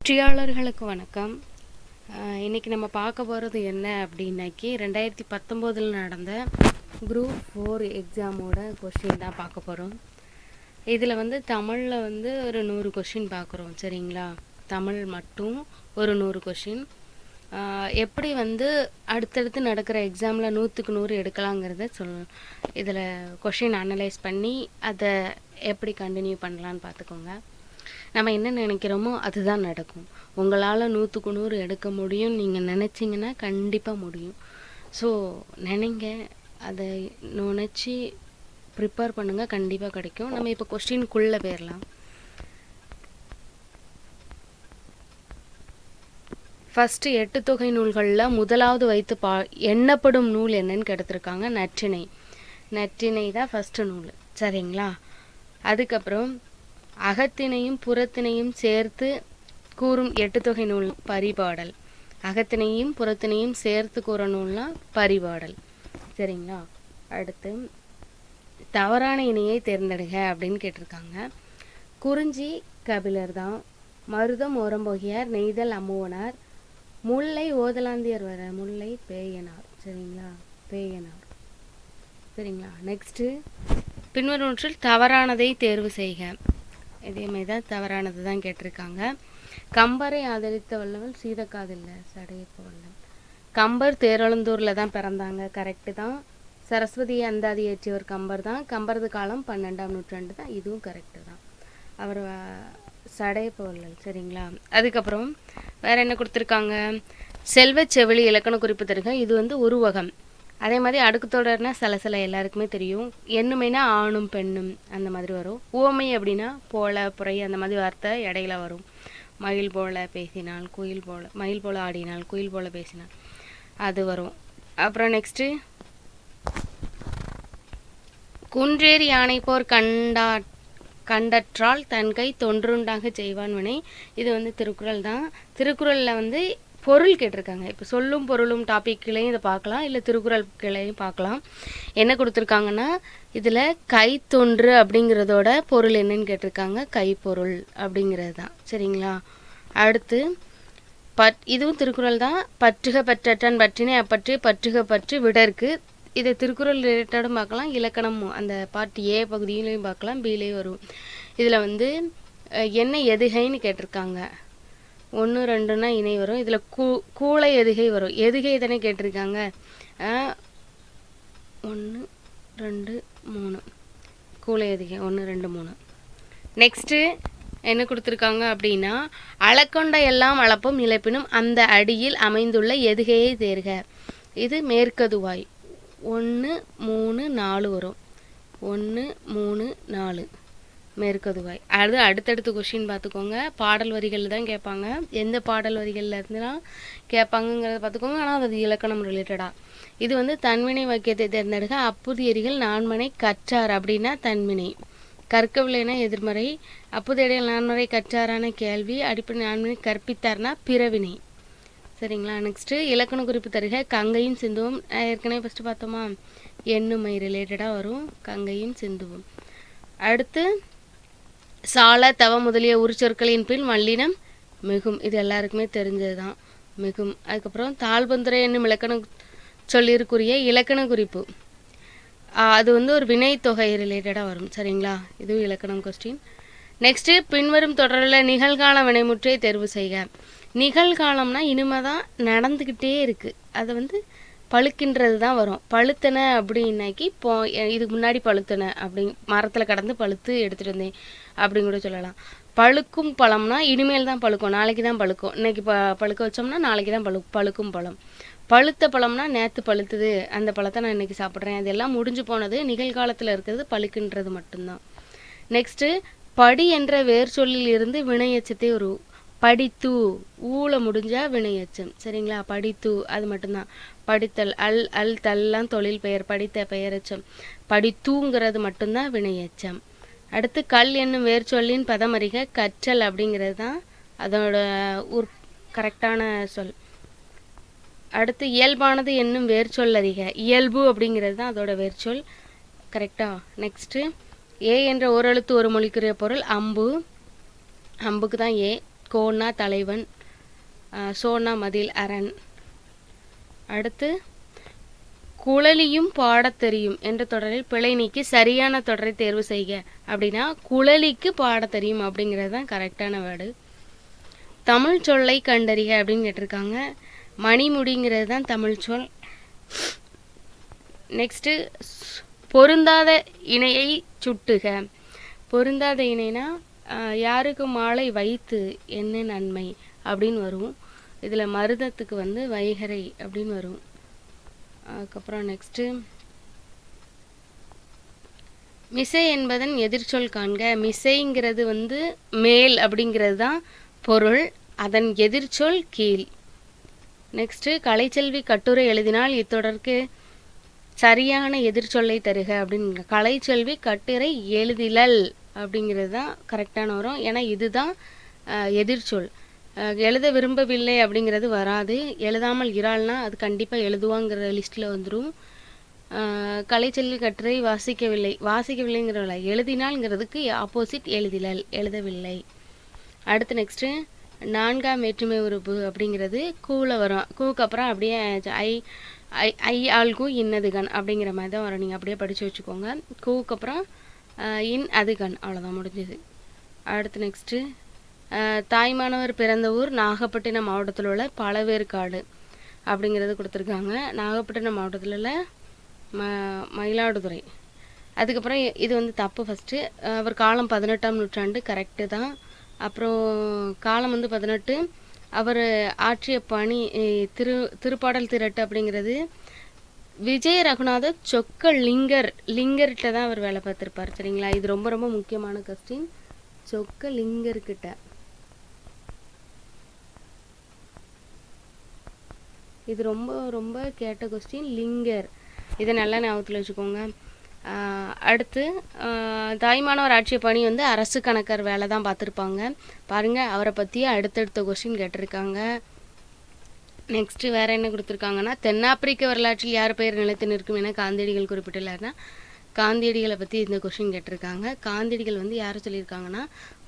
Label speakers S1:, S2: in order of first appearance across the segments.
S1: வெற்றியாளர்களுக்கு வணக்கம். இன்றைக்கி நம்ம பார்க்க போகிறது என்ன அப்படின்னாக்கி 2019 நடந்த குரூப் 4 எக்ஸாமோட கொஷின் தான் பார்க்க போகிறோம். இதில் தமிழில் ஒரு 100 கொஷின் பார்க்குறோம். சரிங்களா? தமிழ் மட்டும் ஒரு 100 கொஷின். எப்படி அடுத்தடுத்து நடக்கிற எக்ஸாமில் 100க்கு 100 எடுக்கலாங்கிறத இதில் கொஷின் அனலைஸ் பண்ணி அதை எப்படி கண்டினியூ பண்ணலான்னு பார்த்துக்கோங்க. நம்ம என்ன நினைக்கிறோமோ அதுதான் நடக்கும். உங்களால் 100க்கு 100 எடுக்க முடியும் நீங்கள் நினச்சிங்கன்னா கண்டிப்பாக முடியும். ஸோ நினைங்க, அதை நினச்சி ப்ரிப்பேர் பண்ணுங்கள், கண்டிப்பாக கிடைக்கும். நம்ம இப்போ கொஸ்டின்குள்ளே போயிடலாம். ஃபஸ்ட்டு 8 தொகை நூல்களில் முதலாவது வைத்து எண்ணப்படும் நூல் என்னன்னு கேட்டுருக்காங்க. நற்றிணை. நற்றிணை தான் ஃபஸ்ட்டு நூல். சரிங்களா? அதுக்கப்புறம் அகத்தினையும் புறத்தினையும் சேர்த்து கூறும் 8 தொகை நூல் பரிபாடல். அகத்தினையும் புறத்தினையும் சேர்த்து கூற நூல்னா பரிபாடல். சரிங்களா? அடுத்து தவறான இணையை தேர்ந்தெடுக அப்படின்னு கேட்டிருக்காங்க. குறிஞ்சி கபிலர் தான். மருதம் ஓரம்போகியார், நெய்தல் அம்முவனார், முல்லை ஓதலாந்தியர் வர, முல்லை பேயனார். சரிங்களா? பேயனார். சரிங்களா? நெக்ஸ்ட்டு பின்வருவற்றில் தவறானதை தேர்வு செய்க. இதேமாதிரி தான் தவறானது தான் கேட்டிருக்காங்க. கம்பரை ஆதரித்த வல்லவன் சீதக்காதில்ல, சடையப்ப வல்லவன். கம்பர் தேரழந்தூரில் தான் பிறந்தாங்க. கரெக்டு தான். சரஸ்வதியை அந்தாதி ஏற்றியவர் கம்பர் தான். கம்பரது காலம் 12ஆம் நூற்றாண்டு தான். இதுவும் கரெக்டு தான். அவர் சடையப்ப வல்லல். சரிங்களா? அதுக்கப்புறம் வேறு என்ன கொடுத்துருக்காங்க? செல்வச் செவிலி இலக்கண குறிப்பு தருக. இது உருவகம். அதே மாதிரி அடுக்கு தொடர்னா சில எல்லாருக்குமே தெரியும். எண்ணுமைனா ஆணும் பெண்ணும் அந்த மாதிரி வரும். உவமை அப்படின்னா போல புரை அந்த மாதிரி வார்த்தை இடையில வரும். மயில் போல பேசினால், குயில் போல, மயில் போல ஆடினால், குயில் போல பேசினால் அது வரும். அப்புறம் நெக்ஸ்ட்டு குன்றேறி யானை போர் கண்டற்றால் தன்கை தொன்றுண்டாக செய்வான் வினை. இது திருக்குறள் தான். திருக்குறளில் பொருள் கேட்டிருக்காங்க. இப்போ சொல்லும் பொருளும் டாபிக்லையும் இதை பார்க்கலாம், இல்லை திருக்குறள் கிளையும் பார்க்கலாம். என்ன கொடுத்துருக்காங்கன்னா இதில் கைத்தொன்று அப்படிங்கிறதோட பொருள் என்னன்னு கேட்டிருக்காங்க. கைப்பொருள் அப்படிங்கிறது தான். சரிங்களா? அடுத்து இதுவும் திருக்குறள் தான். பற்றுக பற்றற்றான் பற்றினை அப்பற்றி பற்றுக பற்று விடற்கு. இதை திருக்குறள் ரிலேட்டடும் பார்க்கலாம், இலக்கணமும் அந்த பார்ட் ஏ பகுதியிலையும் பார்க்கலாம், பிலையும் வரும். இதில் என்ன எதுகைன்னு கேட்டிருக்காங்க. 1 2னா இணை வரும். இதில் கூளை எதுகை வரும். எதுகை தானே கேட்டிருக்காங்க. 1 2 3 கூளை எதுகை 1 2 3. நெக்ஸ்ட்டு என்ன கொடுத்துருக்காங்க அப்படின்னா அளக்கொண்ட எல்லாம் அளப்பும் இழப்பினும் அந்த அடியில் அமைந்துள்ள எதுகையை தேர்க. இது மேற்கதுவாய். 1 3 4 வரும். 1 3 4 மேற்கதுவாய். அது அடுத்தடுத்து கொஸ்டின் பார்த்துக்கோங்க. பாடல் வரிகள் தான் கேட்பாங்க. எந்த பாடல் வரிகளில் இருந்துலாம் கேட்பாங்கங்கிறத பார்த்துக்கோங்க. ஆனால் அது இலக்கணம் ரிலேட்டடாக. இது தன்வினை வாக்கியத்தை தேர்ந்தெடுக்க. அப்புதியடிகள் நான்மனை கற்றார் அப்படின்னா தன்வினை. கற்கவில்லைனா எதிர்மறை. அப்புதியடிகள் நான்மறை கற்றாரான கேள்வி. அடிப்படை நான்மனை கற்பித்தார்னா பிறவினை. சரிங்களா? நெக்ஸ்ட்டு இலக்கண குறிப்பு தருக. கங்கையும் சிந்துவும் ஏற்கனவே ஃபஸ்ட்டு பார்த்தோமா, எண்ணுமை ரிலேட்டடாக வரும். கங்கையும் சிந்துவும். அடுத்து சால தவ முதலிய உரிச்சொற்களின் பின் வல்லினம் மிகும். இது எல்லாருக்குமே தெரிஞ்சது தான், மிகும். அதுக்கப்புறம் தாழ்பந்துரை என்னும் இலக்கண சொல்லிற்குரிய இலக்கண குறிப்பு. அது ஒரு வினை தொகை ரிலேட்டடாக வரும். சரிங்களா? இதுவும் இலக்கணம் கொஸ்டின். நெக்ஸ்ட்டு பின்வரும் தொடரில் நிகழ்கால வினைமுற்றை தேர்வு செய்க. நிகழ்காலம்னா இனிமே தான் நடந்துக்கிட்டே இருக்குது. அதை பழுக்கின்றது தான் வரும். பழுத்தனை அப்படின்னாக்கி இதுக்கு முன்னாடி பழுத்தனை அப்படி மரத்தில் கடந்து பழுத்து எடுத்துகிட்டு வந்தேன் அப்படின்னு கூட சொல்லலாம். பழுக்கும் பழம்னா இனிமேல் தான் பழுக்கும், நாளைக்கு தான் பழுக்கும். இன்றைக்கி பழுக்க வச்சோம்னா நாளைக்கு தான் பழுக்கும் பழம். பழுத்த பழம்னா நேற்று பழுத்துது, அந்த பழத்தை நான் இன்றைக்கி சாப்பிட்றேன். அதெல்லாம் முடிஞ்சு போனது. நிகழ்காலத்தில் இருக்கிறது பழுக்கின்றது மட்டும்தான். நெக்ஸ்ட்டு படி என்ற வேர் சொல்லில் இருந்து வினையச்சத்தை ஒரு படித்து ஊழ முடிஞ்சா வினையச்சம். சரிங்களா? படித்து அது மட்டும்தான். படித்தல் அல் தல்லாம் தொழில் பெயர். படித்த பெயரச்சம். படித்தூங்கிறது மட்டும்தான் வினையச்சம். அடுத்து கல் என்னும் வேர் சொல்லின் பதமறிக. கற்றல் அப்படிங்கிறது தான் அதோட கரெக்டான சொல். அடுத்து இயல்பானது என்னும் வேர் சொல் அறிக. இயல்பு அப்படிங்கிறது தான் அதோட வேர் சொல். கரெக்டா? நெக்ஸ்ட்டு ஏ என்ற ஓரெழுத்து ஒரு மொழிக்குரிய பொருள் அம்பு. அம்புக்கு தான் ஏ. கோன்னா தலைவன், சோனா மதில் அரண். அடுத்து குழலியும் பாடத் தெரியும் என்ற தொடரில் பிழை நீக்கி சரியான தொடரை தேர்வு செய்க அப்படின்னா குழலிக்கு பாடத் தெரியும் அப்படிங்கிறது தான் கரெக்டான வேர்டு. தமிழ் சொல்லை கண்டறிக அப்படின்னு கேட்டிருக்காங்க. மணிமுடிங்கிறது தான் தமிழ் சொல். நெக்ஸ்ட்டு பொருந்தாத இணையை சுட்டுக. பொருந்தாத இணைனா யாருக்கு மாலை வைத்து என்ன நன்மை அப்படின்னு வரும். இதில் மருதத்துக்கு வந்து வைகரை அப்படின்னு வரும். அதுக்கப்புறம் நெக்ஸ்ட்டு மிசை என்பதன் எதிர்ச்சொல் காண்க. மிசைங்கிறது வந்து மேல் அப்படிங்கிறது தான் பொருள், அதன் எதிர்ச்சொல் கீழ். நெக்ஸ்ட்டு கலைச்செல்வி கட்டுரை எழுதினால் இத்தொடருக்கு சரியான எதிர்ச்சொல்லை தருக அப்படின்னு. கலைச்செல்வி கட்டுரை எழுதிலல் அப்படிங்கிறது தான் கரெக்டான வரும். ஏன்னா இதுதான் எதிர்ச்சொல். எழுத விரும்பவில்லை அப்படிங்கிறது வராது. எழுதாமல் இறால்னா அது கண்டிப்பாக எழுதுவாங்கிற லிஸ்ட்டில் வந்துடும். கலைச்செல்வி கட்டுரை வாசிக்கவில்லை, வாசிக்கவில்லைங்கிறவில்லை, எழுதினால்ங்கிறதுக்கு ஆப்போசிட் எழுதிலல், எழுதவில்லை. அடுத்து நெக்ஸ்ட்டு 4ஆம் வேற்றுமை உறுப்பு அப்படிங்கிறது கூல வரும். கூக்கு அப்புறம் அப்படியே ஐ ஆள்கு இன்னதுகன் அப்படிங்கிற மாதிரி தான் வரும். நீங்கள் அப்படியே படித்து வச்சுக்கோங்க. கூக்கு அப்புறம் இன் அதுகன், அவ்வளோதான் முடிஞ்சது. அடுத்து நெக்ஸ்ட்டு தாய்மானவர் பிறந்த ஊர் நாகப்பட்டினம் மாவட்டத்தில் உள்ள பழவேற்காடு அப்படிங்கிறது கொடுத்துருக்காங்க. நாகப்பட்டினம் மாவட்டத்தில் உள்ள மயிலாடுதுறை. அதுக்கப்புறம் இது வந்து தப்பு. ஃபஸ்ட்டு அவர் காலம் 18ஆம் நூற்றாண்டு கரெக்டு தான். அப்புறம் காலம் வந்து 18. அவர் ஆற்றிய பணி திருப்பாடல் திரட்டு அப்படிங்கிறது விஜய ரகுநாத சொக்க லிங்கர்கிட்ட தான் அவர் வேலை பார்த்துருப்பார். சரிங்களா? இது ரொம்ப ரொம்ப முக்கியமான கொஸ்டின். சொக்க லிங்கர்கிட்ட. இது ரொம்ப ரொம்ப கேட்ட கொஸ்டின். லிங்கர், இதை நல்லா ஞாபகத்தில் வச்சுக்கோங்க. அடுத்து தாய்மானவர் ஆட்சிய பணி வந்து அரசு கணக்கர் வேலை தான் பார்த்துருப்பாங்க. பாருங்கள், அவரை பற்றி அடுத்தடுத்த கொஸ்டின் கேட்டிருக்காங்க. நெக்ஸ்ட்டு வேறு என்ன கொடுத்துருக்காங்கன்னா தென்னாப்பிரிக்க வரலாற்றில் யார் பெயர் நிலைத்து நிற்கும் என காந்தியடிகள் குறிப்பிட்டுள்ளார்னா காந்தியடிகளை பற்றி இந்த கொஸ்டின் கேட்டிருக்காங்க. காந்தியடிகள் வந்து யாரை சொல்லியிருக்காங்கன்னா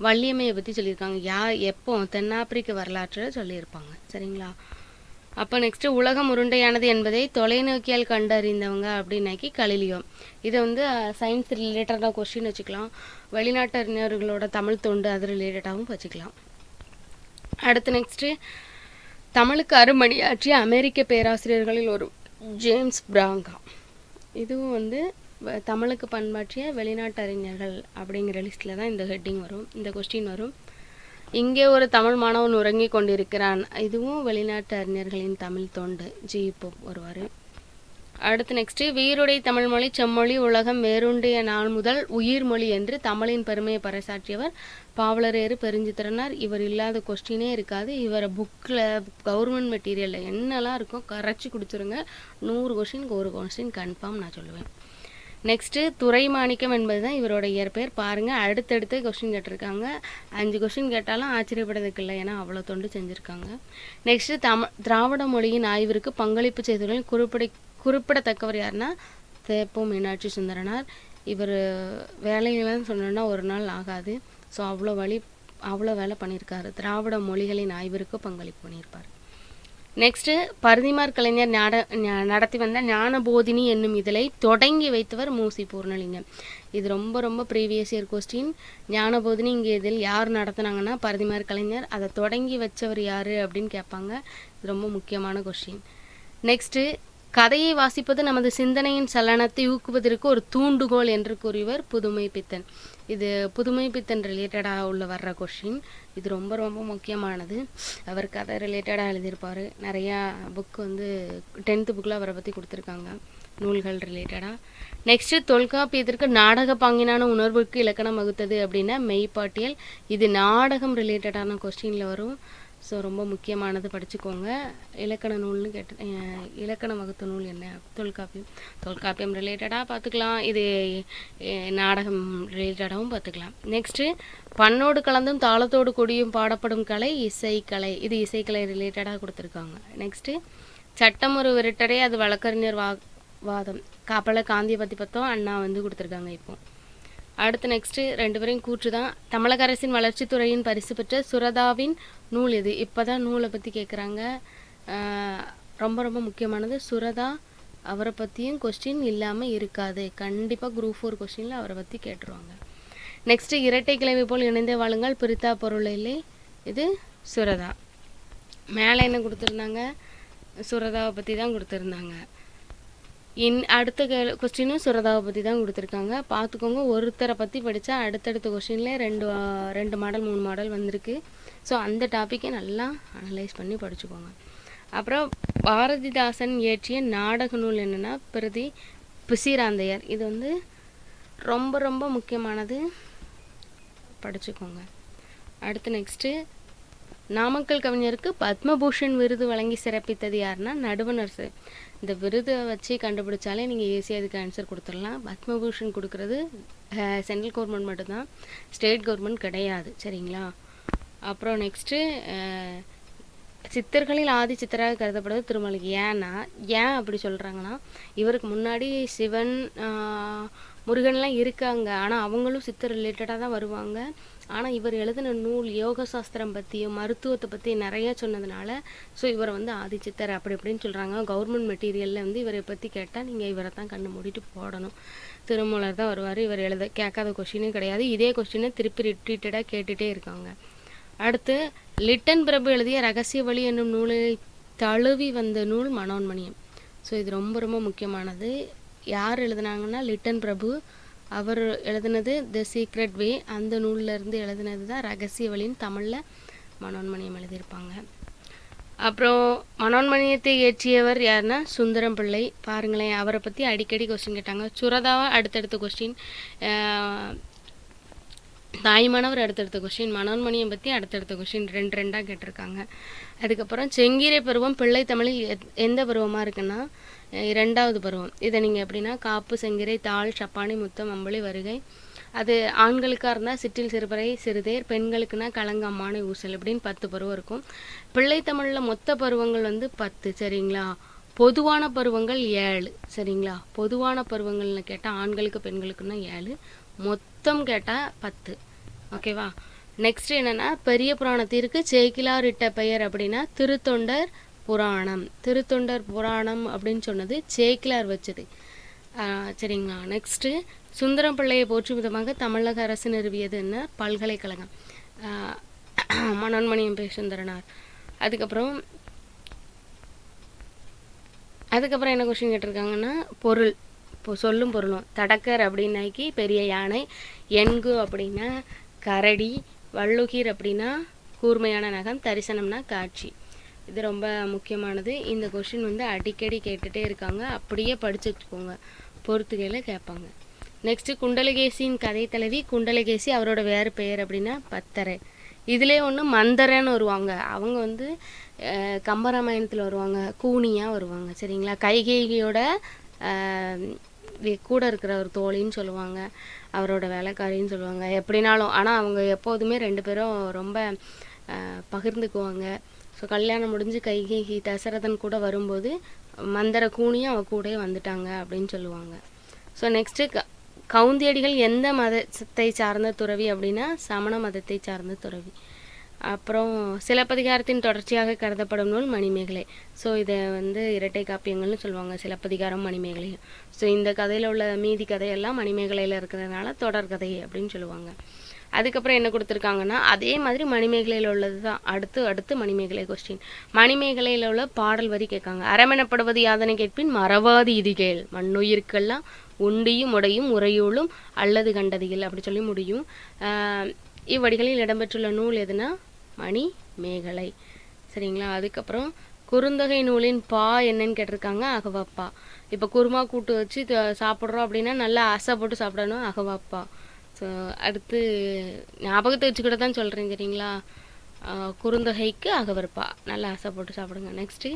S1: வள்ளியம்மையை பற்றி சொல்லியிருக்காங்க. எப்போ தென்னாப்பிரிக்க வரலாற்றில் சொல்லியிருப்பாங்க. சரிங்களா? அப்போ நெக்ஸ்ட்டு உலகம் உருண்டையானது என்பதை தொலைநோக்கியால் கண்டறிந்தவங்க அப்படின்னாக்கி கலிலியோ. இதை வந்து சயின்ஸ் ரிலேட்டடாக கொஸ்டின் வச்சுக்கலாம். வெளிநாட்டு அறிஞர்களோட தமிழ் தொண்டு அது ரிலேட்டடாகவும் வச்சுக்கலாம். அடுத்து நெக்ஸ்ட்டு தமிழுக்கு அருமணியாற்றிய அமெரிக்க பேராசிரியர்களில் ஒரு ஜேம்ஸ் பிராங்கா. இதுவும் வந்து தமிழுக்கு பண்பாற்றிய வெளிநாட்டு அறிஞர்கள் அப்படிங்கிற லிஸ்ட்டில் தான் இந்த ஹெட்டிங் வரும், இந்த கொஸ்டின் வரும். இங்கே ஒரு தமிழ் மாணவன் உறங்கி கொண்டிருக்கிறான். இதுவும் வெளிநாட்டு அறிஞர்களின் தமிழ் தொண்டு ஜிபோ வருவார். அடுத்து நெக்ஸ்ட்டு வீருடை தமிழ்மொழி செம்மொழி உலகம் வேறுண்டிய நாள் முதல் உயிர்மொழி என்று தமிழின் பெருமையை பறைசாற்றியவர் பாவலரேறு பெருஞ்சித்திரனார். இவர் இல்லாத கொஸ்டினே இருக்காது. இவரை புக்கில் கவர்மெண்ட் மெட்டீரியலில் என்னெல்லாம் இருக்கோ கரைச்சி குடிச்சிருங்க. 100 கொஸ்டினுக்கு 1 கொஸ்டின் கன்ஃபார்ம் நான் சொல்லுவேன். நெக்ஸ்ட்டு துரைமாணிக்கம் என்பது தான் இவரோட இயற்பெயர். பாருங்கள், அடுத்தடுத்து கொஸ்டின் கேட்டிருக்காங்க. 5 கொஸ்டின் கேட்டாலும் ஆச்சரியப்படுறதுக்கு இல்லை, ஏன்னா அவ்வளோ தொண்டு செஞ்சுருக்காங்க. நெக்ஸ்ட்டு திராவிட மொழியின் ஆய்விற்கு பங்களிப்பு செய்தவர்களில் குறிப்பிடத்தக்கவர் யாருன்னா தேப்போ மீனாட்சி சுந்தரனார். இவர் வேலைகள்னு சொன்னோன்னா ஒரு நாள் ஆகாது. ஸோ அவ்வளோ வேலை பண்ணியிருக்காரு. திராவிட மொழிகளின் ஆய்விற்கு பங்களிப்பு பண்ணியிருப்பார். நெக்ஸ்ட்டு பரிதிமார் கலைஞர் நடத்தி வந்த ஞானபோதினி என்னும் இதழை தொடங்கி வைத்தவர் மூசி பூர்ணலிங்கம். இது ரொம்ப ரொம்ப ப்ரீவியஸ் இயர் கொஸ்டின். ஞானபோதினி இங்கே இதில் யார் நடத்துனாங்கன்னா பரிதிமார் கலைஞர். அதை தொடங்கி வச்சவர் யார் அப்படின்னு கேட்பாங்க. இது ரொம்ப முக்கியமான கொஸ்டின். நெக்ஸ்ட்டு கதையை வாசிப்பது நமது சிந்தனையின் சலனத்தை ஊக்குவதற்கு ஒரு தூண்டுகோல் என்று கூறியவர் புதுமை பித்தன். இது புதுமை பித்தன் ரிலேட்டடாக உள்ள வர்ற கொஷின். இது ரொம்ப ரொம்ப முக்கியமானது. அவர் கதை ரிலேட்டடாக எழுதியிருப்பார். நிறையா புக் வந்து 10th புக்கில் அவரை பற்றி கொடுத்துருக்காங்க, நூல்கள் ரிலேட்டடாக. நெக்ஸ்ட்டு தொல்காப்பியத்திற்கு நாடக பாங்கினான உணர்வுக்கு இலக்கணம் வகுத்தது அப்படின்னா மெய்ப்பாட்டியல். இது நாடகம் ரிலேட்டடான கொஸ்டினில் வரும். ஸோ ரொம்ப முக்கியமானது, படிச்சுக்கோங்க. இலக்கண நூல்னு இலக்கண வகுத்த நூல் என்ன? தொல்காப்பியம் ரிலேட்டடாக பார்த்துக்கலாம். இது நாடகம் ரிலேட்டடாகவும் பார்த்துக்கலாம். நெக்ஸ்ட்டு பண்ணோடு கலந்தும் தாளத்தோடு கூடியும் பாடப்படும் கலை இசைக்கலை. இது இசைக்கலை ரிலேட்டடாக கொடுத்துருக்காங்க. நெக்ஸ்ட்டு சட்டம் ஒரு விரட்டரே அது வழக்கறிஞர் வாதம். காப்பல காந்தியை பற்றி பார்த்தோம், அண்ணா வந்து கொடுத்துருக்காங்க. இப்போ அடுத்து நெக்ஸ்ட்டு 2 பேரையும் கூற்று தான். தமிழக அரசின் வளர்ச்சித்துறையின் பரிசு பெற்ற சுரதாவின் நூல் எது? இப்போ தான் நூலை பற்றி கேட்குறாங்க. ரொம்ப ரொம்ப முக்கியமானது சுரதா. அவரை பற்றியும் கொஸ்டின் இல்லாமல் இருக்காது. கண்டிப்பாக குரூப் 4 கொஸ்டினில் அவரை பற்றி கேட்டுருவாங்க. நெக்ஸ்ட்டு இரட்டை கிளவி போல் இணைந்தே வாழுங்கள் பிரித்தா பொருள் இல்லை. இது சுரதா. மேலே என்ன கொடுத்துருந்தாங்க? சுரதாவை பற்றி தான் கொடுத்துருந்தாங்க. அடுத்த கொஸ்டினும் சுரதாவை பற்றி தான் கொடுத்துருக்காங்க. பார்த்துக்கோங்க, ஒருத்தரை பற்றி படித்தா அடுத்தடுத்த கொஸ்டின்லேயே ரெண்டு மாடல் 3 மாடல் வந்திருக்கு. ஸோ அந்த டாப்பிக்கை நல்லா அனலைஸ் பண்ணி படிச்சுக்கோங்க. அப்புறம் பாரதிதாசன் இயற்றிய நாடக நூல் என்னென்னா பிசிராந்தையர். இது வந்து ரொம்ப ரொம்ப முக்கியமானது, படிச்சுக்கோங்க. அடுத்து நெக்ஸ்ட்டு நாமக்கல் கவிஞருக்கு பத்மபூஷன் விருது வழங்கி சிறப்பித்தது யாருன்னா நடுவணரசு. இந்த விருதை வச்சு கண்டுபிடிச்சாலே நீங்கள் ஈஸியாக இதுக்கு ஆன்சர் கொடுத்துடலாம். பத்மபூஷன் கொடுக்குறது சென்ட்ரல் கவர்மெண்ட் மட்டும்தான், ஸ்டேட் கவர்மெண்ட் கிடையாது. சரிங்களா? அப்புறம் நெக்ஸ்ட்டு சித்தர்களில் ஆதி சித்தராக கருதப்படுவது திருமலை. ஏன் அப்படி சொல்கிறாங்கன்னா, இவருக்கு முன்னாடி சிவன் முருகன்லாம் இருக்காங்க, ஆனால் அவங்களும் சித்தர் ரிலேட்டடாக தான் வருவாங்க. ஆனால் இவர் எழுதின நூல் யோக சாஸ்திரம் பற்றியும் மருத்துவத்தை பற்றி நிறையா சொன்னதுனால ஸோ இவரை வந்து ஆதிச்சித்தர் அப்படி இப்படின்னு சொல்கிறாங்க. கவர்மெண்ட் மெட்டீரியலில் வந்து இவரை பற்றி கேட்டால் நீங்கள் இவரை தான் கண்ணு மூடிட்டு போடணும். திருமூலர் தான் வருவார். இவர் கேட்காத கொஸ்டினே கிடையாது. இதே கொஸ்டினை திருப்பி ரிப்பீட்டடாக கேட்டுகிட்டே இருக்காங்க. அடுத்து லிட்டன் பிரபு எழுதிய ரகசிய வழி என்னும் நூலை தழுவி வந்த நூல் மனோன்மணியம். ஸோ இது ரொம்ப ரொம்ப முக்கியமானது. யார் எழுதுனாங்கன்னா லிட்டன் பிரபு. அவர் எழுதினது த சீக்ரெட் வே. அந்த நூல்லேருந்து எழுதினது தான் ரகசிய வழின்னு தமிழில் மனோன்மணியம் எழுதியிருப்பாங்க. அப்புறம் மனோன்மணியத்தை இயற்றியவர் யாருன்னா சுந்தரம் பிள்ளை. பாருங்களேன், அவரை பற்றி அடிக்கடி கொஸ்டின் கேட்டாங்க. சுரதாவை அடுத்தடுத்த கொஸ்டின், தாய்மானவர் அடுத்தடுத்த கொஸ்டின், மனோன்மணியம் பற்றி அடுத்தடுத்த கொஸ்டின் 2 கேட்டிருக்காங்க. அதுக்கப்புறம் செங்கீரை பருவம் பிள்ளை தமிழில் எந்த பருவமாக இருக்குன்னா 2வது பருவம். இதை நீங்கள் எப்படின்னா காப்பு செங்கீரை தாள் சப்பானி முத்தம் அம்பளி வருகை. அது ஆண்களுக்காக இருந்தால் சிற்றில் சிறுபறை சிறுதேர், பெண்களுக்குன்னா கலங்கம்மானை ஊசல் இப்படின்னு 10 பருவம் இருக்கும். பிள்ளை தமிழில் மொத்த பருவங்கள் வந்து 10. சரிங்களா? பொதுவான பருவங்கள் 7. சரிங்களா? பொதுவான பருவங்கள்னு கேட்டால் ஆண்களுக்கு பெண்களுக்குன்னா 7, மொத்தம் கேட்டால் 10. ஓகேவா? நெக்ஸ்ட் என்னென்னா பெரிய புராணத்திற்கு சேக்கிலார் இட்ட பெயர் அப்படின்னா திருத்தொண்டர் புராணம். திருத்தொண்டர் புராணம் அப்படின்னு சொன்னது சேக்கிலார் வச்சது. சரிங்களா? நெக்ஸ்ட்டு சுந்தரம் பிள்ளையை போற்றும் விதமாக தமிழக அரசு நிறுவியதுன்னு பல்கலைக்கழகம். மனோன்மணியம் பே சுந்தரனார். அதுக்கப்புறம் என்ன கொஸ்டின் கேட்டிருக்காங்கன்னா பொருள், சொல்லும் பொருளும். தடக்கர் அப்படின்னாக்கி பெரிய யானை, எண்கு அப்படின்னா கரடி, வள்ளுகிர் அப்படின்னா கூர்மையான நகம், தரிசனம்னா காட்சி. இது ரொம்ப முக்கியமானது. இந்த கொஸ்டின் வந்து அடிக்கடி கேட்டுகிட்டே இருக்காங்க. அப்படியே படிச்சு வச்சுக்கோங்க, பொறுத்துகையில் கேட்பாங்க. நெக்ஸ்ட்டு குண்டலகேசியின் கதை தலைவி. குண்டலகேசி அவரோட வேறு பெயர் அப்படின்னா பத்தரை. இதிலே ஒன்று மந்தரன்னு வருவாங்க. அவங்க வந்து கம்பராமாயணத்தில் வருவாங்க, கூனியாக வருவாங்க. சரிங்களா? கைகேயியோட கூட இருக்கிற ஒரு தோழின்னு சொல்லுவாங்க, அவரோட வேலைக்காரின்னு சொல்லுவாங்க, எப்படினாலும். ஆனால் அவங்க எப்போதுமே 2 பேரும் ரொம்ப பகிர்ந்துக்குவாங்க. ஸோ கல்யாணம் முடிஞ்சு கைகேயி தசரதன் கூட வரும்போது மந்தர கூனியும் அவ கூடயே வந்துட்டாங்க அப்படின்னு சொல்லுவாங்க. ஸோ நெக்ஸ்ட்டு கவுந்தியடிகள் எந்த மதத்தை சார்ந்த துறவி அப்படின்னா சமண மதத்தை சார்ந்த துறவி. அப்புறம் சிலப்பதிகாரத்தின் தொடர்ச்சியாக கருதப்படும் நூல் மணிமேகலை. ஸோ இதை வந்து இரட்டை காப்பியங்கள்னு சொல்லுவாங்க, சிலப்பதிகாரம் மணிமேகலையும். ஸோ இந்த கதையில் உள்ள மீதி கதையெல்லாம் மணிமேகலையில் இருக்கிறதுனால தொடர்கதை அப்படின்னு சொல்லுவாங்க. அதுக்கப்புறம் என்ன கொடுத்துருக்காங்கன்னா அதே மாதிரி மணிமேகலையில் உள்ளது தான் அடுத்து மணிமேகலை கொஸ்டின். மணிமேகலையில் உள்ள பாடல் வரி கேட்காங்க. அறமெனப்படுவது யாதனை கேட்பின் மறவாதி இது கேள், மண்ணுயிர்க்கெல்லாம் உண்டியும் உடையும் உரையூலும் அல்லது கண்டதிகள் அப்படி சொல்லி முடியும். இவ்வடிகளில் இடம்பெற்றுள்ள நூல் எதுனா மணிமேகலை. சரிங்களா? அதுக்கப்புறம் குறுந்தொகை நூலின் பா என்னன்னு கேட்டிருக்காங்க, அகவாப்பா. இப்போ குருமா கூட்டு வச்சு சாப்பிட்றோம் அப்படின்னா நல்லா ஆசை போட்டு சாப்பிடணும், அகவாப்பா. ஸோ அடுத்து ஞாபகத்தை வச்சுக்கிட்ட தான் சொல்கிறேன். சரிங்களா? குறுந்தொகைக்கு அகவற்பா, நல்லா ஆசை போட்டு சாப்பிடுங்க. நெக்ஸ்ட்டு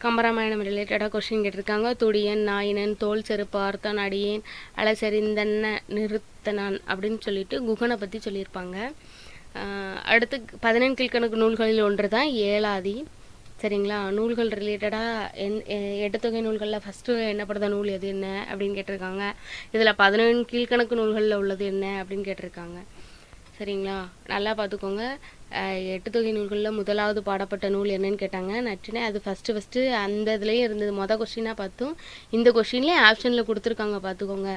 S1: கம்பராமாயணம் ரிலேட்டடாக கொஸ்டின் கேட்டிருக்காங்க. துடியன் நாயினன் தோல் செருப்பு ஆர்த்தான் அடியேன் அலசரிந்தன்ன நிறுத்தனான் அப்படின்னு சொல்லிட்டு குகனை பற்றி சொல்லியிருப்பாங்க. அடுத்து 14 கீழ்க்கணக்கு நூல்களில் ஒன்று தான் ஏலாதி. சரிங்களா? நூல்கள் ரிலேட்டடாக எட்டுத்தொகை நூல்களில் ஃபஸ்ட்டு எண்ணப்படுத நூல் எது என்ன அப்படின்னு கேட்டிருக்காங்க. இதில் 11 கீழ்கணக்கு நூல்களில் உள்ளது என்ன அப்படின்னு கேட்டிருக்காங்க. சரிங்களா? நல்லா பார்த்துக்கோங்க. எட்டுத்தொகை நூல்களில் முதலாவது பாடப்பட்ட நூல் என்னன்னு கேட்டாங்க. நற்றினை. அது ஃபஸ்ட்டு அந்த இதுலேயும் இருந்தது. கொஸ்டினாக பார்த்தோம். இந்த கொஸ்டின்லேயே ஆப்ஷனில் கொடுத்துருக்காங்க பார்த்துக்கோங்க.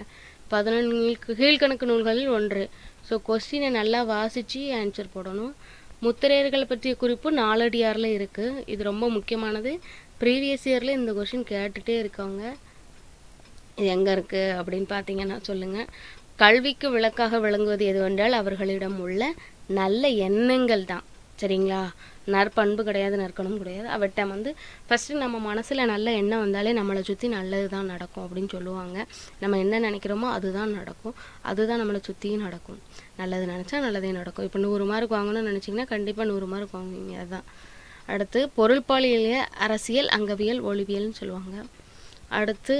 S1: 11 கீழ்கணக்கு நூல்களில் ஒன்று. ஸோ கொஸ்டினை நல்லா வாசித்து ஆன்சர் போடணும். முத்திரையர்கள் பற்றிய குறிப்பு 4 அடியாரில் இருக்குது. இது ரொம்ப முக்கியமானது. ப்ரீவியஸ் இயரில் இந்த கொஸ்டின் கேட்டுகிட்டே இருக்காங்க. இது எங்கே இருக்குது அப்படின்னு பார்த்தீங்கன்னா சொல்லுங்கள். கல்விக்கு விளக்காக விளங்குவது எதுவென்றால் அவர்களிடம் உள்ள நல்ல எண்ணங்கள் தான். சரிங்களா? நற்பண்பு கிடையாது, நற்குணம் கிடையாது. அவர்கிட்ட ஃபஸ்ட்டு நம்ம மனசில் நல்ல எண்ணம் வந்தாலே நம்மளை சுற்றி நல்லது தான் நடக்கும் அப்படின்னு சொல்லுவாங்க. நம்ம என்ன நினைக்கிறோமோ அதுதான் நடக்கும். அதுதான் நம்மளை சுற்றியும் நடக்கும். நல்லது நினச்சா நல்லதே நடக்கும். இப்போ 100 மார்க் வாங்கணும்னு நினச்சிங்கன்னா கண்டிப்பாக 100 மார்க் வாங்குவீங்க. அதுதான். அடுத்து பொருள்பாலியல், அரசியல், அங்கவியல், ஒளிவியல்னு சொல்லுவாங்க. அடுத்து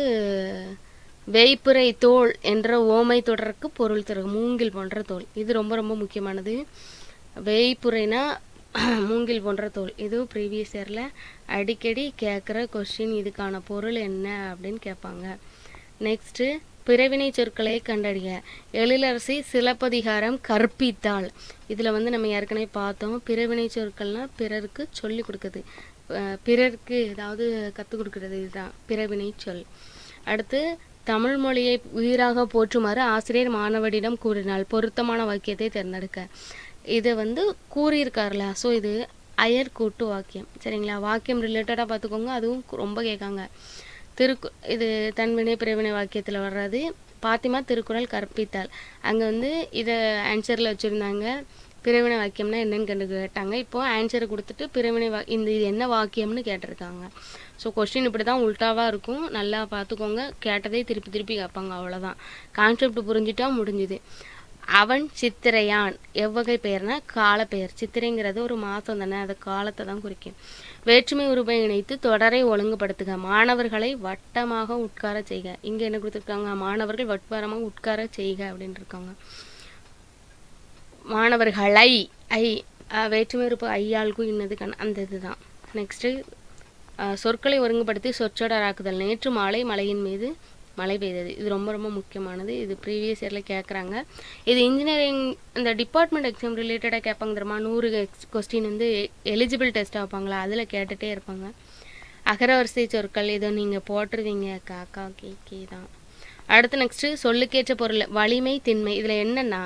S1: வேய்ப்புரை தோல் என்ற ஓமை தொடருக்கு பொருள் தரும். மூங்கில் போன்ற தோல். இது ரொம்ப ரொம்ப முக்கியமானது. வேய்ப்புரைனா மூங்கில் போன்ற தோல். இதுவும் ப்ரீவியஸ் இயரில் அடிக்கடி கேட்குற கொஸ்டின். இதுக்கான பொருள் என்ன அப்படின்னு கேட்பாங்க. நெக்ஸ்ட்டு பிறவினை சொற்களை கண்டறிய. எழிலரசி சிலப்பதிகாரம் கற்பித்தாள். இதில் நம்ம ஏற்கனவே பார்த்தோம். பிறவினை சொற்கள்னால் பிறருக்கு சொல்லி கொடுக்குறது, பிறருக்கு ஏதாவது கற்றுக் கொடுக்குறது. இதுதான் பிறவினை சொல். அடுத்து தமிழ் மொழியை உயிராக போற்றுமாறு ஆசிரியர் மாணவரிடம் கூறினாள். பொருத்தமான வாக்கியத்தை தேர்ந்தெடுக்க. இதை கூறியிருக்காருல. ஸோ இது அயர் கூட்டு வாக்கியம். சரிங்களா? வாக்கியம் ரிலேட்டடாக பார்த்துக்கோங்க. அதுவும் ரொம்ப கேட்காங்க. இது தன்வினை பிறவினை வாக்கியத்தில் வர்றது. பாத்திமா திருக்குறள் கற்பித்தாள். அங்கே இதை ஆன்சரில் வச்சுருந்தாங்க. பிறவினை வாக்கியம்னா என்னன்னு கேட்டாங்க. இப்போ ஆன்சரை கொடுத்துட்டு பிறவினை இது என்ன வாக்கியம்னு கேட்டிருக்காங்க. ஸோ கொஸ்டின் இப்படி தான் உல்ட்டாவாக இருக்கும். நல்லா பார்த்துக்கோங்க. கேட்டதே திருப்பி திருப்பி கேட்பாங்க. அவ்வளோதான். கான்செப்ட் புரிஞ்சுட்டா முடிஞ்சுது. அவன் சித்திரையான் எவ்வகை பெயர்னா காலப்பெயர். சித்திரைங்கிறது ஒரு மாதம் தானே, அது காலத்தை தான் குறிக்கும். வேற்றுமை உருவை இணைத்து தொடரை ஒழுங்குபடுத்துக. மாணவர்களை வட்டமாக உட்கார செய்க. இங்கே என்ன கொடுத்துருக்காங்க? மாணவர்கள் வட்டமாக உட்கார செய்க அப்படின்னு இருக்காங்க. மாணவர்களை வேற்றுமை உறுப்பு ஐயாளுக்கும் இன்னது அந்த இதுதான். நெக்ஸ்ட்டு சொற்களை ஒருங்குபடுத்தி சொற்றொடராக்குதல். நேற்று மாலை மலையின் மீது மழை பெய்தது. இது ரொம்ப ரொம்ப முக்கியமானது. இது ப்ரீவியஸ் இயரில் கேட்குறாங்க. இது இன்ஜினியரிங் இந்த டிபார்ட்மெண்ட் எக்ஸாம் ரிலேட்டடாக கேட்பாங்க தெரியுமா? 100 கொஸ்டின் எலிஜிபிள் டெஸ்ட்டாக வைப்பாங்களா, அதில் கேட்டுகிட்டே இருப்பாங்க. அகரவரிசை சொற்கள் இதை நீங்கள் போட்டுருவீங்க. காக்கா கே தான். அடுத்து நெக்ஸ்ட்டு சொல்லுக்கேற்ற பொருள். வலிமை திண்மை. இதில் என்னென்னா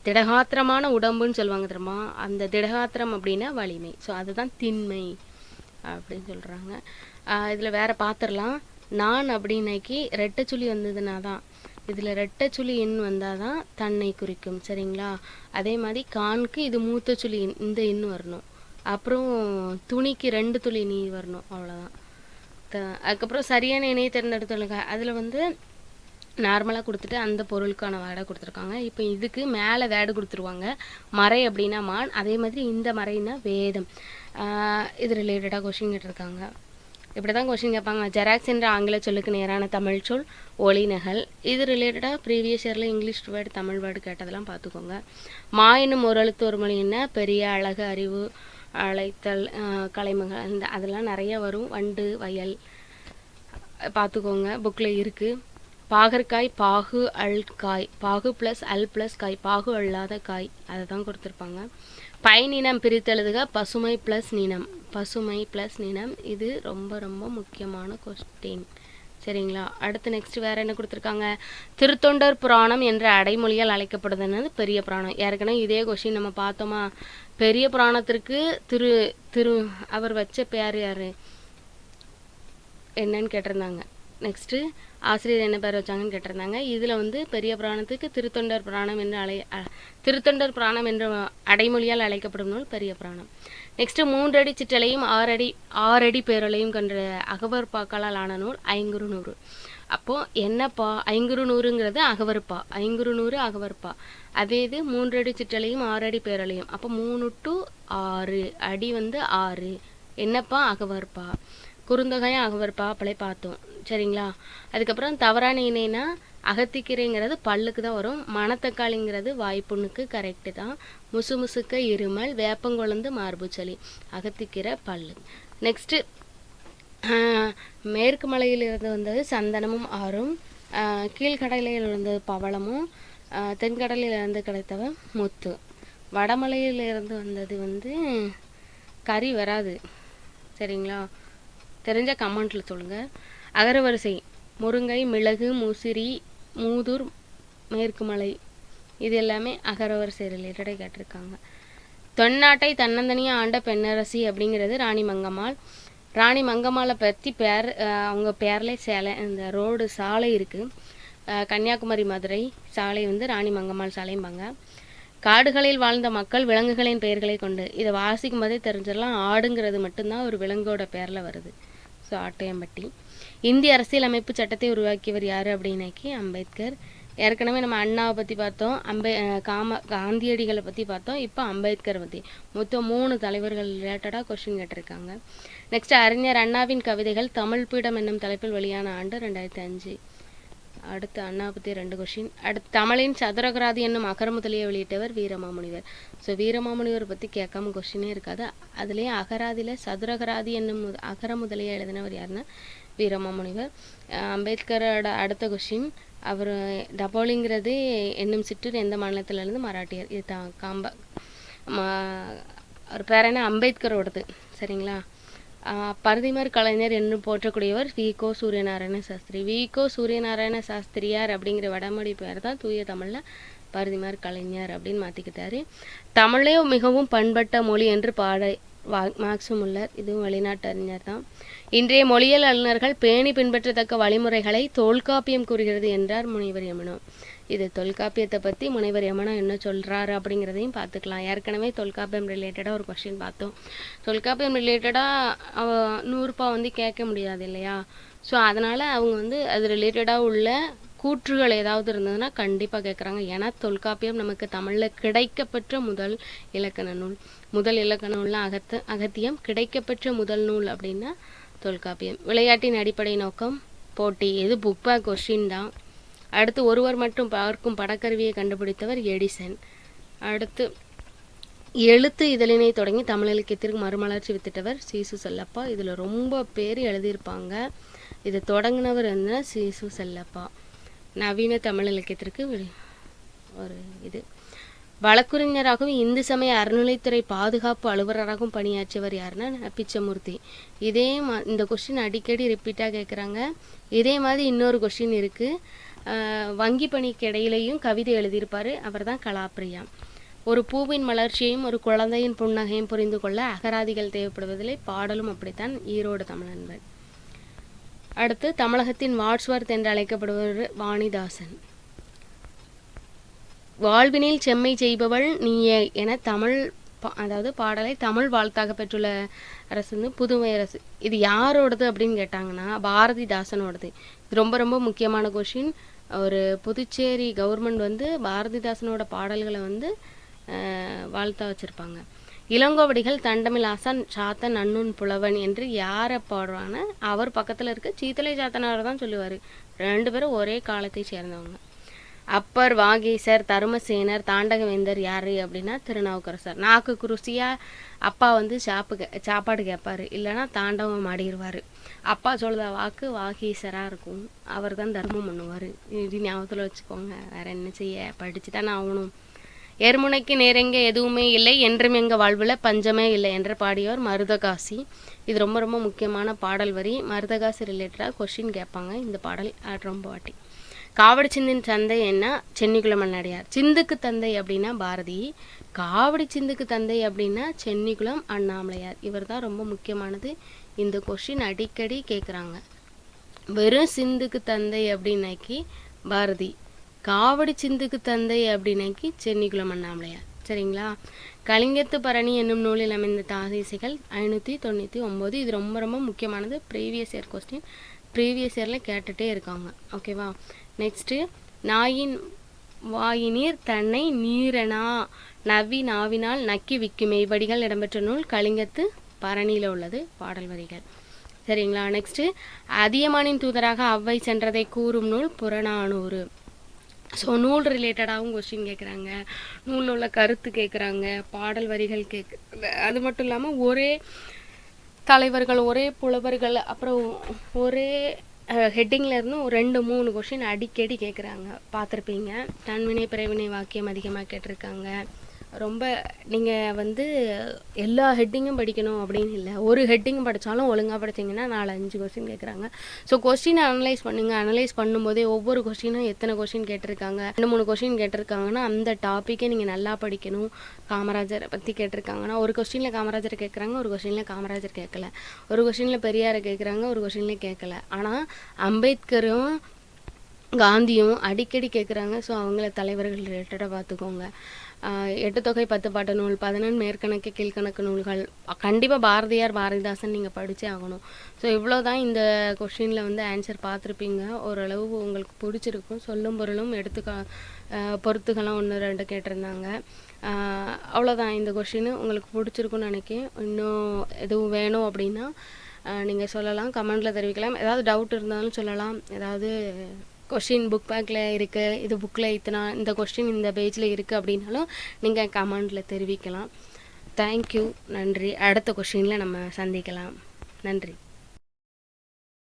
S1: திடகாத்திரமான உடம்புன்னு சொல்லுவாங்க தெரியுமா? அந்த திடகாத்திரம் அப்படின்னா வலிமை. ஸோ அதுதான் திண்மை அப்படின்னு சொல்கிறாங்க. இதில் வேறு பார்த்துடலாம். நான் அப்படின்னாக்கி ரெட்டைச்சுழி வந்ததுன்னா தான். இதில் ரெட்டைச்சுழி எண் வந்தால் தான் தன்னை குறிக்கும். சரிங்களா? அதே மாதிரி கான்க்கு இது மூத்த சுழி எண், இந்த எண் வரணும். அப்புறம் துணிக்கு 2 துளி நீர் வரணும். அவ்வளோதான். அதுக்கப்புறம் சரியான இணையை தேர்ந்தெடுத்துள்ளுங்க. அதில் நார்மலாக கொடுத்துட்டு அந்த பொருளுக்கான வேர்டை கொடுத்துருக்காங்க. இப்போ இதுக்கு மேலே வேர்டு கொடுத்துருவாங்க. மறை அப்படின்னா மான். அதே மாதிரி இந்த மறைன்னா வேதம். இது ரிலேட்டடாக கொஸ்டின் கேட்டிருக்காங்க. இப்படி தான் கொஸ்டின் கேட்பாங்க. ஜெராக்ஸ் என்ற ஆங்கில சொல்லுக்கு நேரான தமிழ் சொல் ஒளிநகல். இது ரிலேட்டடாக ப்ரீவியஸ் இயரில் இங்கிலீஷ் வேர்டு தமிழ் வேர்டு கேட்டதெல்லாம் பார்த்துக்கோங்க. மா என்னும் ஒரு எழுத்து ஒரு மொழி என்ன? பெரிய, அழகு, அறிவு, அழைத்தல், கலைமகள், அதெல்லாம் நிறைய வரும். வண்டு, வயல் பார்த்துக்கோங்க. புக்கில் இருக்குது. பாகற்காய் பாகு அல் காய். பாகு ப்ளஸ் அல் ப்ளஸ் காய். பாகு அல்லாத காய். அதை தான் கொடுத்துருப்பாங்க. பயனினம் பிரித்தெழுதுக. பசுமை ப்ளஸ் நினம். பசுமை ப்ளஸ் நினம். இது ரொம்ப ரொம்ப முக்கியமான கொஸ்டின். சரிங்களா? அடுத்து நெக்ஸ்ட் வேறு என்ன கொடுத்துருக்காங்க? திருத்தொண்டர் புராணம் என்ற அடைமொழியால் அழைக்கப்படுதுன்னு பெரிய புராணம். ஏற்கனவே இதே கொஸ்டின் நம்ம பார்த்தோமா? பெரிய புராணத்திற்கு அவர் வச்ச பேர் யார் என்னன்னு கேட்டிருந்தாங்க. நெக்ஸ்ட்டு ஆசிரியர் என்ன பேர் வச்சாங்கன்னு கேட்டிருந்தாங்க. இதில் பெரிய புராணத்துக்கு திருத்தொண்டர் புராணம் என்று திருத்தொண்டர் புராணம் என்ற அடைமொழியால் அழைக்கப்படும் நூல் பெரிய புராணம். நெக்ஸ்ட்டு 3 அடி சிற்றலையும் 6 அடி பேரலையும் கன்ற அகவற்பாக்களால் ஆன நூல் ஐங்குறுநூறு. அப்போது என்னப்பா? ஐங்குறுநூறுங்கிறது அகவற்பா. ஐங்குறுநூறு அகவற்பா. அதே இது 3 அடி சிற்றலையும் 6 அடி பேரலையும். அப்போ 3 to 6 அடி 6. என்னப்பா? அகவற்பா. குறுந்தொகையும் அகவற்பா அப்பளே பார்த்தோம். சரிங்களா? அதுக்கப்புறம் தவறான இணைனா அகத்திக்கீரைங்கிறது பல்லுக்கு தான் வரும். மணத்தக்காளிங்கிறது வாய்ப்புண்ணுக்கு கரெக்டு தான். முசுமுசுக்க இருமல், வேப்பங்குழந்து மார்பு சளி. அகத்திக்கீரை பல்லு. நெக்ஸ்ட்டு மேற்கு மலையிலிருந்து வந்தது சந்தனமும் ஆறும், கீழ்கடலையில் இருந்தது பவளமும், தென்கடலிலிருந்து கிடைத்தவ முத்து. வடமலையிலிருந்து வந்தது வந்து கறி வராது, சரிங்களா? தெரிஞ்ச கமெண்ட்டில் சொல்லுங்கள். அகரவரிசை முருங்கை, மிளகு, முசிறி, மூதூர், மேற்கு மலை, இது எல்லாமே அகரவரிசை ரிலேட்டடாக கேட்டிருக்காங்க. தென்னாட்டை தன்னந்தனியாக ஆண்ட பெண்ணரசி அப்படிங்கிறது ராணி மங்கம்மாள். ராணி மங்கம்மாளை பற்றி அவங்க பேர்லேயே சேலை, இந்த ரோடு சாலை இருக்குது, கன்னியாகுமரி மதுரை சாலை வந்து ராணி மங்கம்மாள் சாலைம்பாங்க. காடுகளில் வாழ்ந்த மக்கள் விலங்குகளின் பெயர்களை கொண்டு, இதை வாசிக்கும் போதே தெரிஞ்சிடலாம், ஆடுங்கிறது மட்டும்தான் ஒரு விலங்கோட பேரில் வருது. ஸோ ஆட்டையம்பட்டி. இந்திய அரசியலமைப்பு சட்டத்தை உருவாக்கியவர் யார் அப்படின்னாக்கி அம்பேத்கர். ஏற்கனவே நம்ம அண்ணாவை பற்றி பார்த்தோம், காந்தியடிகளை பற்றி பார்த்தோம், இப்போ அம்பேத்கர் பற்றி. மொத்தம் 3 தலைவர்கள் ரிலேட்டடாக கொஸ்டின் கேட்டிருக்காங்க. நெக்ஸ்ட் அறிஞர் அண்ணாவின் கவிதைகள் தமிழ் பீடம் என்னும் தலைப்பில் வெளியான ஆண்டு 2005. அடுத்து அண்ணா பற்றி 2 கொஸ்டின். அடுத்து தமிழின் சதுரகராதி என்னும் அகரமுதலியை வெளியிட்டவர் வீரமாமுனிவர். ஸோ வீரமாமுனிவர் பற்றி கேட்காம கொஸ்டினே இருக்காது. அதுலேயே அகராதியில் சதுரகராதி என்னும் அகரமுதலியை எழுதினவர் யாருன்னா வீரமாமுனிவர். அம்பேத்கரோட அடுத்த கொஸ்டின், அவர் டபோலிங்கிறது என்னும் சிற்றூர் எந்த மாநிலத்திலேருந்து? மராட்டியர். இது தான் அவர் பேர் என்ன? அம்பேத்கரோடது, சரிங்களா? பரதிமார் கலைஞர் என்று போற்றக்கூடியவர் வி.கோ. சூரியநாராயண சாஸ்திரி. வி.கோ. சூரியநாராயண சாஸ்திரியார் அப்படிங்கிற வடமொழி பேர் தான் தூய தமிழில் பரதிமார் கலைஞர் அப்படின்னு மாற்றிக்கிட்டாரு. தமிழே மிகவும் பண்பட்ட மொழி என்று மார்க்ஸ் முல்லர், இதுவும் வெளிநாட்டு அறிஞர் தான். இன்றைய மொழியியல் அறிஞர்கள் பேணி பின்பற்றத்தக்க வழிமுறைகளை தொல்காப்பியம் கூறுகிறது என்றார் முனைவர் எமனோ. இது தொல்காப்பியத்தை பற்றி முனைவர் எமனோ என்ன சொல்கிறாரு அப்படிங்கிறதையும் பார்த்துக்கலாம். ஏற்கனவே தொல்காப்பியம் ரிலேட்டடாக ஒரு கொஸ்டின் பார்த்தோம். தொல்காப்பியம் ரிலேட்டடாக 100 வந்து கேட்க முடியாது இல்லையா? ஸோ அதனால் அவங்க வந்து அது ரிலேட்டடாக உள்ள கூற்றுகள் ஏதாவது இருந்ததுன்னா கண்டிப்பாக கேட்குறாங்க. ஏன்னா தொல்காப்பியம் நமக்கு தமிழில் கிடைக்கப்பெற்ற முதல் இலக்கண நூல். முதல் இலக்கண நூல்னா அகத்தியம். கிடைக்கப்பெற்ற முதல் நூல் அப்படின்னா தொல்காப்பியம். விளையாட்டின் அடிப்படை நோக்கம் போட்டி. இது புக் பேக் கொஸ்டின் தான். அடுத்து ஒருவர் மட்டும் பார்க்கும் படக்கருவியை கண்டுபிடித்தவர் எடிசன். அடுத்து எழுத்து இதழினை தொடங்கி தமிழ் இலக்கியத்திற்கு மறுமலர்ச்சி வித்திட்டவர் சீசு செல்லப்பா. இதில் ரொம்ப பேர் எழுதியிருப்பாங்க. இதை தொடங்கினவர் என்ன? சீசு செல்லப்பா. நவீன தமிழ் இலக்கியத்திற்கு ஒரு இது. வழக்குரைஞராகவும் இந்து சமய அறநிலைத்துறை பாதுகாப்பு அலுவலராகவும் பணியாற்றியவர் யாருன்னா பிச்சமூர்த்தி. இந்த கொஸ்டின் அடிக்கடி ரிப்பீட்டாக கேட்குறாங்க. இதே மாதிரி இன்னொரு கொஸ்டின் இருக்குது. வங்கி பணிக்கு இடையிலையும் கவிதை எழுதியிருப்பார், அவர் தான் கலாப்பிரியா. ஒரு பூவின் மலர்ச்சியையும் ஒரு குழந்தையின் புன்னகையும் புரிந்து கொள்ள அகராதிகள் தேவைப்படுவதில்லை, பாடலும் அப்படித்தான். ஈரோடு தமிழன்பன். அடுத்து தமிழகத்தின் வாட்ஸ்வர்த் என்று அழைக்கப்படுவர் வாணிதாசன். வாழ்வினில் செம்மை செய்பவள் நீயே என அதாவது பாடலை தமிழ் வாழ்த்தாக பெற்றுள்ள அரசு வந்து புதுமை அரசு. இது யாரோடது அப்படின்னு கேட்டாங்கன்னா பாரதிதாசனோடது. இது ரொம்ப ரொம்ப முக்கியமான கொஷின். ஒரு புதுச்சேரி கவர்மெண்ட் வந்து பாரதிதாசனோட பாடல்களை வந்து வாழ்த்தா வச்சுருப்பாங்க. இளங்கோவடிகள் தண்டமில் ஆசான் சாத்தன் அன்னுன் புலவன் என்று யாரை பாடுறான்னு அவர் பக்கத்தில் இருக்க சீத்தலை சாத்தனார் தான் சொல்லுவார். 2 பேரும் ஒரே காலத்தை சேர்ந்தவங்க. அப்பர், வாகீசர், தருமசேனர், தாண்டகவேந்தர் யார் அப்படின்னா திருநாவுக்கரசர். நாக்கு குருசியாக அப்பா வந்து சாப்பாடு கேட்பார், இல்லைன்னா தாண்டவம் ஆடிடுவார். அப்பா சொல்லுத வாக்கு வாகீசராக இருக்கும், அவர் தான் தர்மம் பண்ணுவார். இது ஞாபகத்தில் வச்சுக்கோங்க. வேறு என்ன செய்ய, படித்து தானே ஆகணும். எருமுனைக்கு நேரெங்க எதுவுமே இல்லை, என்றும் எங்கள் வாழ்வில் பஞ்சமே இல்லை என்று பாடியவர் மருதகாசி. இது ரொம்ப ரொம்ப முக்கியமான பாடல் வரி. மருதகாசி ரிலேட்டடாக கொஸ்டின் கேட்பாங்க. இந்த பாடல் ரொம்ப வாட்டி. காவடி சிந்தின் தந்தை என்ன? சென்னிக்குளம் அண்ணாடியார். சிந்துக்கு தந்தை அப்படின்னா பாரதி. காவடி சிந்துக்கு தந்தை அப்படின்னா சென்னிக்குளம் அண்ணாமலையார். இவர் தான் ரொம்ப முக்கியமானது. இந்த கொஸ்டின் அடிக்கடி கேட்குறாங்க. வெறும் சிந்துக்கு தந்தை அப்படின்னாக்கி பாரதி, காவடி சிந்துக்கு தந்தை அப்படின்னாக்கி சென்னிக்குளம் அண்ணாமலையார். சரிங்களா? கலிங்கத்து பரணி என்னும் நூலில் அமைந்த தாதிசைகள் 599. இது ரொம்ப ரொம்ப முக்கியமானது. ப்ரீவியஸ் இயர் கொஸ்டின், ப்ரீவியஸ் இயரில் கேட்டுகிட்டே இருக்காங்க. ஓகேவா? நெக்ஸ்ட்டு நாயின் வாயினீர் தன்னை நீரனா நவ்வி நாவினால் நக்கி விக்குமே. வடிகள் இடம்பெற்ற நூல் கலிங்கத்து பரணியில் உள்ளது. பாடல் வரிகள். சரிங்களா? நெக்ஸ்ட்டு அதியமானின் தூதராக அவ்வை சென்றதை கூறும் நூல் புறநானூறு. ஸோ நூல் ரிலேட்டடாகவும் கொஸ்டின் கேட்குறாங்க, நூலில் உள்ள கருத்து கேட்குறாங்க, பாடல் வரிகள் கேட்குறாங்க. அது மட்டும் இல்லாமல் ஒரே தலைவர்கள், ஒரே புலவர்கள், அப்புறம் ஒரே ஹெட்டிங்கில் இருந்து ஒரு 2-3 கொஷின் அடிக்கடி கேட்குறாங்க, பார்த்துருப்பீங்க. தன்வினை பிறவினை வாக்கியம் அதிகமாக கேட்டிருக்காங்க. ரொம்ப நீங்கள் வந்து எல்லா ஹெட்டிங்கும் படிக்கணும் அப்படின்னு இல்லை, ஒரு ஹெட்டிங் படித்தாலும் ஒழுங்காக படிச்சிங்கன்னா 4-5 கொஸ்டின் கேட்குறாங்க. ஸோ கொஸ்டினை அனலைஸ் பண்ணுங்கள். அனலைஸ் பண்ணும்போதே ஒவ்வொரு கொஸ்டினும் எத்தனை கொஸ்டின் கேட்டிருக்காங்க, 2-3 கொஸ்டின் கேட்டிருக்காங்கன்னா அந்த டாப்பிக்கை நீங்கள் நல்லா படிக்கணும். காமராஜரை பற்றி கேட்டிருக்காங்கன்னா ஒரு கொஸ்டினில் காமராஜரை கேட்குறாங்க, ஒரு கொஸ்டினில் காமராஜர் கேட்கல, ஒரு கொஸ்டினில் பெரியாரை கேட்குறாங்க, ஒரு கொஸ்டினில் கேட்கல. ஆனால் அம்பேத்கரும் காந்தியும் அடிக்கடி கேட்குறாங்க. ஸோ அவங்கள தலைவர்கள் ரிலேட்டடாக பார்த்துக்கோங்க. 8 தொகை 10 பாட்டு நூல், 11 மேற்கணக்கு கீழ்கணக்கு நூல்கள், கண்டிப்பாக பாரதியார் பாரதிதாசன் நீங்கள் படித்தே ஆகணும். ஸோ இவ்வளோ தான் இந்த கொஷினில் வந்து ஆன்சர் பார்த்துருப்பீங்க. ஓரளவு உங்களுக்கு பிடிச்சிருக்கும். சொல்லும் பொருளும் பொறுத்துகளாம் 1-2 கேட்டிருந்தாங்க. அவ்வளோதான் இந்த கொஷின் உங்களுக்கு பிடிச்சிருக்குன்னு நினைக்கிறேன். இன்னும் எதுவும் வேணும் அப்படின்னா நீங்கள் சொல்லலாம், கமெண்டில் தெரிவிக்கலாம். ஏதாவது டவுட் இருந்தாலும் சொல்லலாம். ஏதாவது கொஷின் புக் பேக்கில் இருக்குது, இது புக்கில் இந்த கொஸ்டின் இந்த பேஜில் இருக்குது அப்படின்னாலும் நீங்கள் கமெண்டில் தெரிவிக்கலாம். தேங்க்யூ, நன்றி. அடுத்த கொஷினில் நம்ம சந்திக்கலாம். நன்றி.